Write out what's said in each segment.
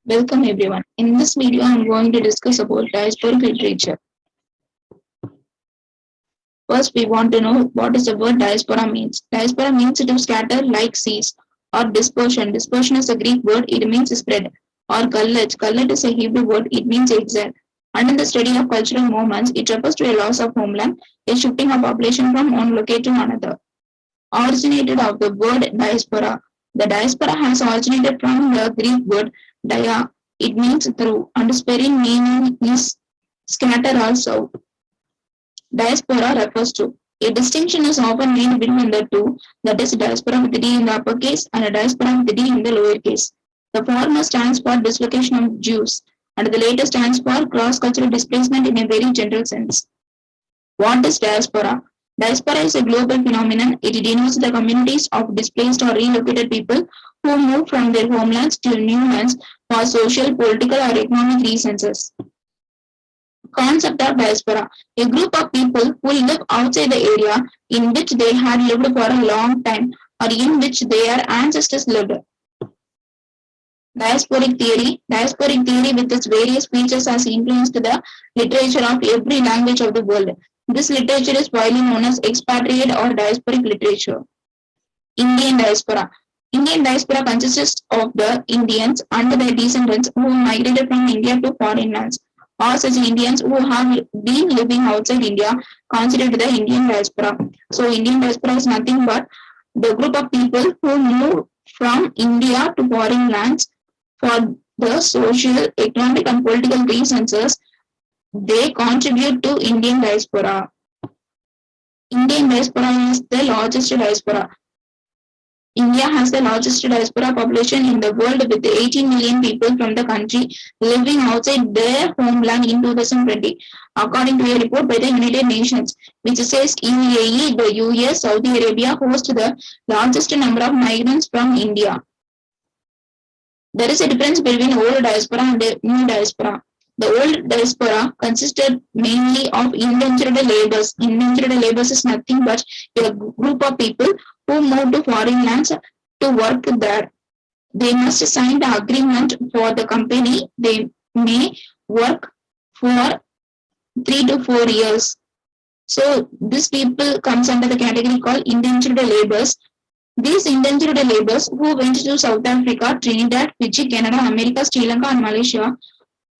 Welcome everyone. In this video, I am going to discuss about diasporic literature. First, we want to know what is the word diaspora means. Diaspora means to scatter like seas or dispersion. Dispersion is a Greek word, it means spread. Or gullet. Gullet is a Hebrew word, it means exile. And in the study of cultural movements, it refers to a loss of homeland, a shifting of population from one locale to another. Originated of the word diaspora. The diaspora has originated from the Greek word dia, it means through, and spelling meaning is scatter or sow. Diaspora refers to. A distinction is often made between the two, that is, diaspora with the D in the uppercase and a diaspora with the D in the lowercase. The former stands for dislocation of Jews, and the latter stands for cross-cultural displacement in a very general sense. What is diaspora? Diaspora is a global phenomenon. It denotes the communities of displaced or relocated people who move from their homelands to new lands for social, political, or economic reasons. Concept of diaspora. A group of people who live outside the area in which they had lived for a long time or in which their ancestors lived. Diasporic theory. Diasporic theory with its various features has influenced the literature of every language of the world. This literature is widely known as expatriate or diasporic literature. Indian diaspora. Indian diaspora consists of the Indians and their descendants who migrated from India to foreign lands. All such Indians who have been living outside India constitute the Indian diaspora. So Indian diaspora is nothing but the group of people who move from India to foreign lands for the social, economic and political reasons. They contribute to Indian diaspora. Indian diaspora is the largest diaspora. India has the largest diaspora population in the world with 18 million people from the country living outside their homeland in 2020, according to a report by the United Nations, which says UAE, the US, Saudi Arabia host the largest number of migrants from India. There is a difference between old diaspora and new diaspora. The old diaspora consisted mainly of indentured laborers. Indentured laborers is nothing but a group of people who moved to foreign lands to work there. They must sign the agreement for the company. They may work for 3 to 4 years. So these people comes under the category called indentured laborers. These indentured laborers who went to South Africa, Trinidad, Fiji, Canada, America, Sri Lanka, and Malaysia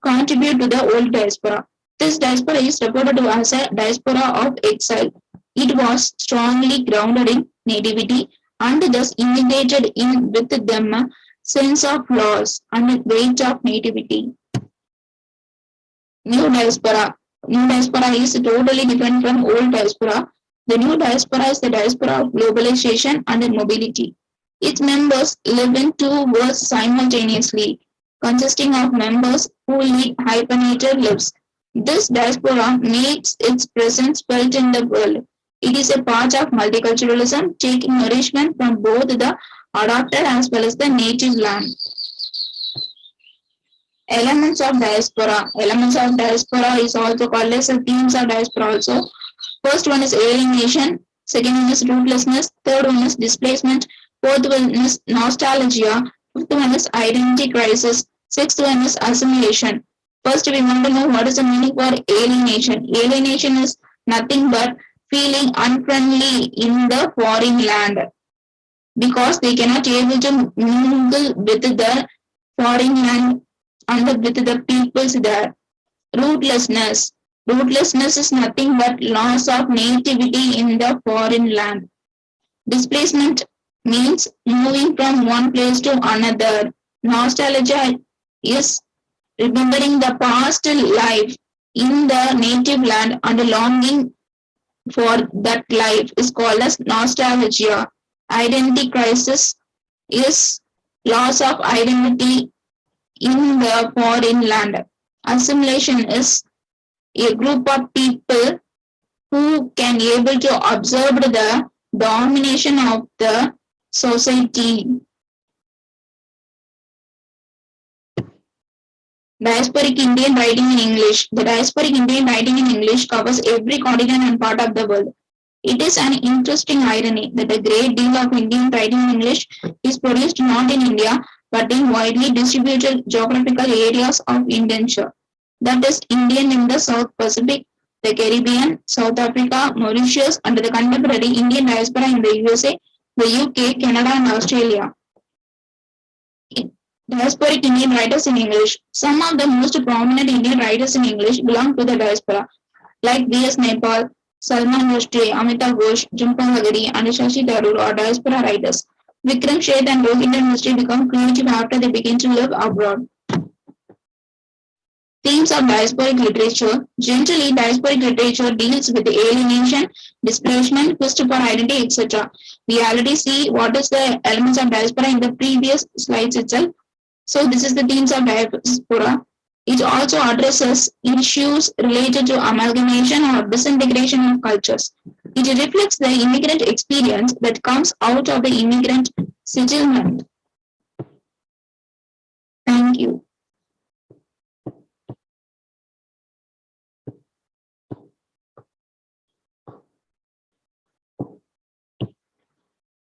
contribute to the old diaspora. This diaspora is referred to as a diaspora of exile. It was strongly grounded in nativity and thus integrated in with them sense of loss and weight of nativity. New diaspora. New diaspora is totally different from old diaspora. The new diaspora is the diaspora of globalization and mobility. Its members live in two worlds simultaneously, consisting of members who lead hyphenated lives. This diaspora makes its presence felt in the world. It is a part of multiculturalism, taking nourishment from both the adopted as well as the native land. Elements of diaspora. Elements of diaspora is also called as themes of diaspora also. First one is alienation, second one is rootlessness, third one is displacement, fourth one is nostalgia, fifth one is identity crisis, sixth one is assimilation. First we want to know what is the meaning for alienation. Alienation is nothing but feeling unfriendly in the foreign land because they cannot be able to mingle with the foreign land and with the peoples there. Rootlessness. Rootlessness is nothing but loss of nativity in the foreign land. Displacement means moving from one place to another. Nostalgia is remembering the past life in the native land and longing for that life is called as nostalgia. Identity crisis is loss of identity in the foreign land. Assimilation is a group of people who can able to observe the domination of the society. Diasporic Indian writing in English. The diasporic Indian writing in English covers every continent and part of the world. It is an interesting irony that a great deal of Indian writing in English is produced not in India but in widely distributed geographical areas of Indonesia. That is Indian in the South Pacific, the Caribbean, South Africa, Mauritius, and the contemporary Indian diaspora in the USA, the UK, Canada, and Australia. Diasporic Indian writers in English. Some of the most prominent Indian writers in English belong to the diaspora, like V.S. Nepal, Salman Rushdie, Amitav Ghosh, Jhumpal Nagari, and Shashi Tharoor are diaspora writers. Vikram Sheth and Rohindra Mistry become creative after they begin to live abroad. Themes of diasporic literature. Generally, diasporic literature deals with alienation, displacement, quest for identity, etc. We already see what is the elements of diaspora in the previous slides itself. So this is the themes of diaspora. It also addresses issues related to amalgamation or disintegration of cultures. It reflects the immigrant experience that comes out of the immigrant settlement. Thank you.